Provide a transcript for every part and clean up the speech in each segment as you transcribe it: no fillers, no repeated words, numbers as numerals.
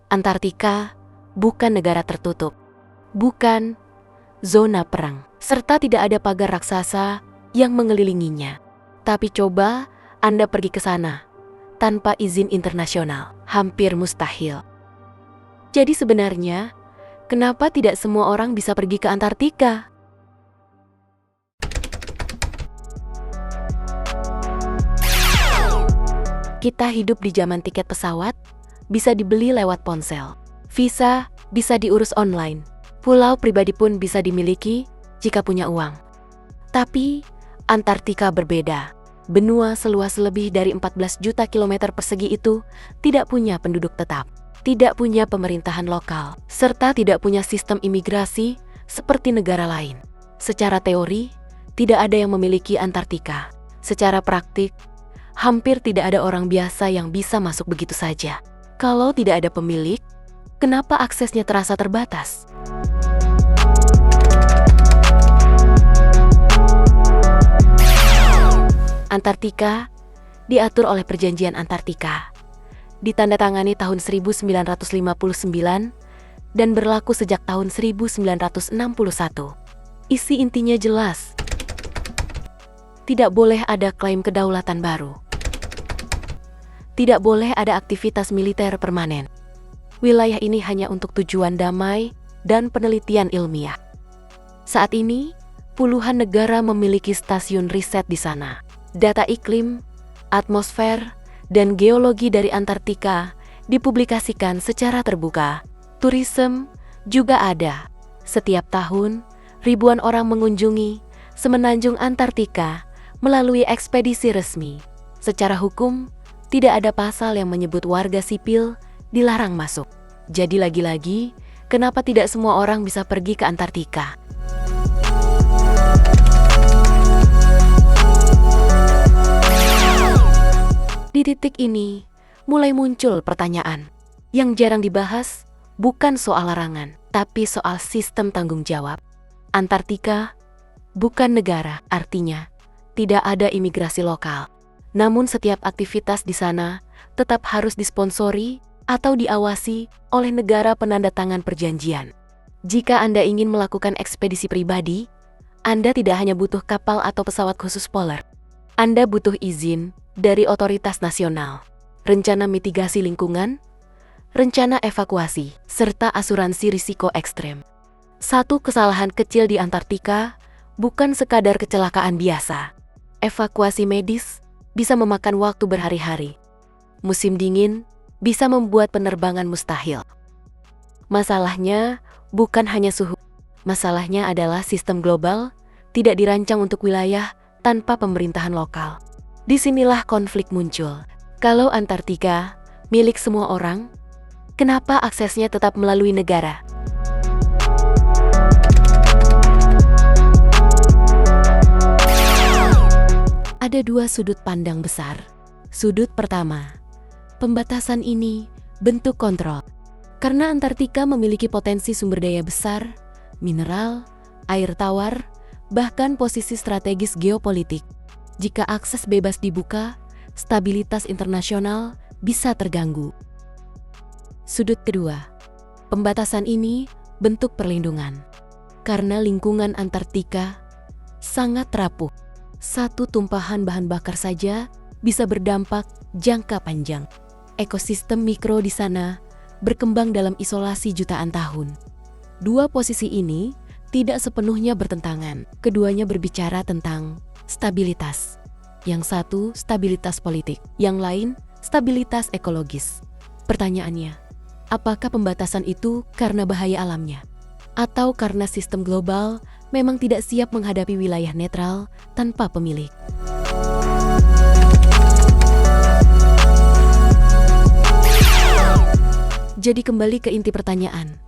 Antartika bukan negara tertutup, bukan zona perang, serta tidak ada pagar raksasa yang mengelilinginya. Tapi coba Anda pergi ke sana tanpa izin internasional, hampir mustahil. Jadi sebenarnya, kenapa tidak semua orang bisa pergi ke Antartika? Kita hidup di zaman tiket pesawat, bisa dibeli lewat ponsel. Visa bisa diurus online. Pulau pribadi pun bisa dimiliki jika punya uang. Tapi Antartika berbeda. Benua seluas lebih dari 14 juta kilometer persegi itu tidak punya penduduk tetap, tidak punya pemerintahan lokal, serta tidak punya sistem imigrasi seperti negara lain. Secara teori, tidak ada yang memiliki Antartika. Secara praktik, hampir tidak ada orang biasa yang bisa masuk begitu saja. Kalau tidak ada pemilik, kenapa aksesnya terasa terbatas? Antartika diatur oleh Perjanjian Antartika. Ditandatangani tahun 1959 dan berlaku sejak tahun 1961. Isi intinya jelas. Tidak boleh ada klaim kedaulatan baru. Tidak boleh ada aktivitas militer permanen. Wilayah ini hanya untuk tujuan damai dan penelitian ilmiah. Saat ini, puluhan negara memiliki stasiun riset di sana. Data iklim, atmosfer, dan geologi dari Antartika dipublikasikan secara terbuka. Turisme juga ada. Setiap tahun, ribuan orang mengunjungi semenanjung Antartika melalui ekspedisi resmi. Secara hukum, tidak ada pasal yang menyebut warga sipil dilarang masuk. Jadi lagi-lagi, kenapa tidak semua orang bisa pergi ke Antartika? Di titik ini, mulai muncul pertanyaan. Yang jarang dibahas bukan soal larangan, tapi soal sistem tanggung jawab. Antartika bukan negara, artinya tidak ada imigrasi lokal. Namun setiap aktivitas di sana tetap harus disponsori atau diawasi oleh negara penandatangan perjanjian. Jika Anda ingin melakukan ekspedisi pribadi, Anda tidak hanya butuh kapal atau pesawat khusus polar. Anda butuh izin dari otoritas nasional, rencana mitigasi lingkungan, rencana evakuasi, serta asuransi risiko ekstrem. Satu kesalahan kecil di Antartika bukan sekadar kecelakaan biasa. Evakuasi medis bisa memakan waktu berhari-hari. Musim dingin bisa membuat penerbangan mustahil. Masalahnya bukan hanya suhu. Masalahnya adalah sistem global tidak dirancang untuk wilayah tanpa pemerintahan lokal. Disinilah konflik muncul. Kalau Antartika milik semua orang, kenapa aksesnya tetap melalui negara? Ada dua sudut pandang besar. Sudut pertama, pembatasan ini bentuk kontrol. Karena Antartika memiliki potensi sumber daya besar, mineral, air tawar, bahkan posisi strategis geopolitik. Jika akses bebas dibuka, stabilitas internasional bisa terganggu. Sudut kedua, pembatasan ini bentuk perlindungan. Karena lingkungan Antartika sangat rapuh. Satu tumpahan bahan bakar saja bisa berdampak jangka panjang. Ekosistem mikro di sana berkembang dalam isolasi jutaan tahun. Dua posisi ini tidak sepenuhnya bertentangan. Keduanya berbicara tentang stabilitas. Yang satu stabilitas politik, yang lain stabilitas ekologis. Pertanyaannya, apakah pembatasan itu karena bahaya alamnya? Atau karena sistem global memang tidak siap menghadapi wilayah netral tanpa pemilik? Jadi kembali ke inti pertanyaan,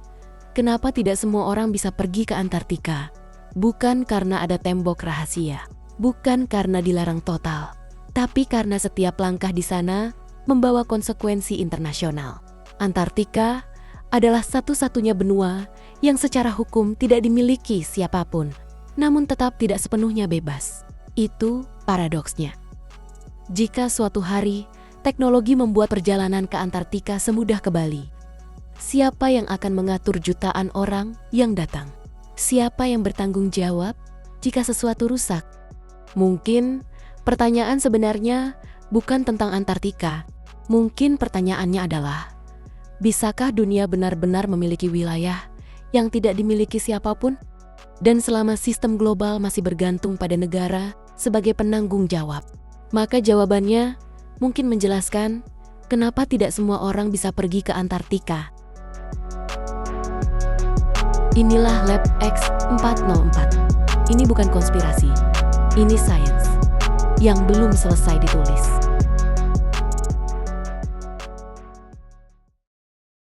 kenapa tidak semua orang bisa pergi ke Antartika? Bukan karena ada tembok rahasia, bukan karena dilarang total, tapi karena setiap langkah di sana membawa konsekuensi internasional. Antartika adalah satu-satunya benua yang secara hukum tidak dimiliki siapapun, namun tetap tidak sepenuhnya bebas. Itu paradoksnya. Jika suatu hari teknologi membuat perjalanan ke Antartika semudah ke Bali, Siapa yang akan mengatur jutaan orang yang datang? Siapa yang bertanggung jawab jika sesuatu rusak? Mungkin pertanyaan sebenarnya bukan tentang Antartika. Mungkin pertanyaannya adalah, bisakah dunia benar-benar memiliki wilayah yang tidak dimiliki siapapun? Dan selama sistem global masih bergantung pada negara sebagai penanggung jawab, maka jawabannya mungkin menjelaskan kenapa tidak semua orang bisa pergi ke Antartika. Inilah Lab X404. Ini bukan konspirasi, ini sains yang belum selesai ditulis.